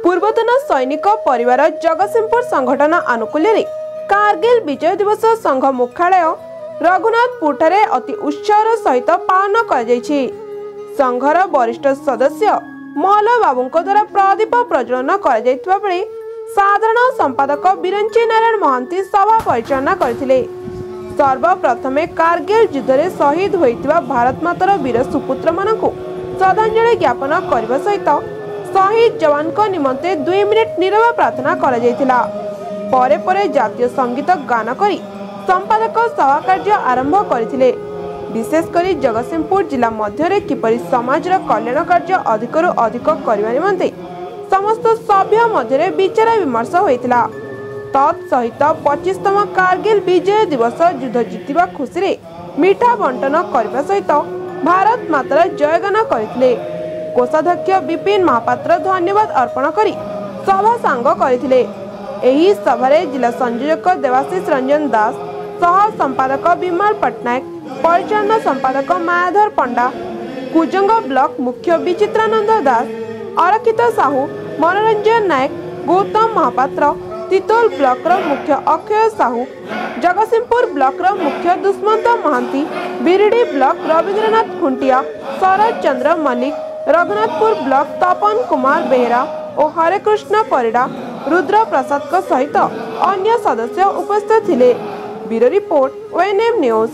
पूर्वतन सैनिक परिवार जगतसिंहपुर संगठन आनुकूल्य कारगिल विजय दिवस संघ मुख्यालय रघुनाथपुर ठारे अति उत्साह सहित पालन कर संघर वरिष्ठ सदस्य मल बाबू द्वारा प्रदीप प्रज्वलन कर साधारण संपादक बिरंची नारायण महांती सभा परिचालना करथिले। सर्वप्रथमे कारगिल युद्ध में शहीद होइतिबा भारत मातार वीर सुपुत्र मानकु श्रद्धांजलि ज्ञापन करने सहित शहीद जवान को निमंते 2 मिनिट नीरव प्रार्थना करा जायतिला। परे परे जातीय संगीत गान करी संपादक सभा कार्य आरंभ करथिले। विशेषकर जगतसिंहपुर जिला मध्य किपरि समाज कल्याण कार्य अधिकरू अधिक करने निमंते समस्त सभ्य मध्य विचार विमर्श होइतिला। तत्सहित 25तम कारगिल विजय दिवस युद्ध जीतिबा खुशी रे मीठा बंटन करने सहित भारत मातार जयगान करथिले। कोषाध्यक्ष विपिन महापात्र धन्यवाद अर्पण करी सभा सांग करथिले। एही सभारे जिला संयोजक देवाशीष रंजन दास, सह संपादक विमल पटनायक, परिचालन संपादक मायाधर पंडा, कुजंग ब्लॉक मुख्य विचित्रानंद दास, अरक्षित साहू, मनोरंजन नायक, गौतम महापात्र, तितोल ब्लॉक मुख्य अक्षय साहू, जगतसिंहपुर ब्लॉक मुख्य दुष्मंत महांती, बिरडी ब्लॉक रवींद्रनाथ खुंटिया, शरद चंद्र मल्लिक, रघुनाथपुर ब्लॉक तपन कुमार बेहरा और हरेकृष्ण परिडा, रुद्र प्रसाद सहित अन्य सदस्य उपस्थित थिले। Bureau report ONM news.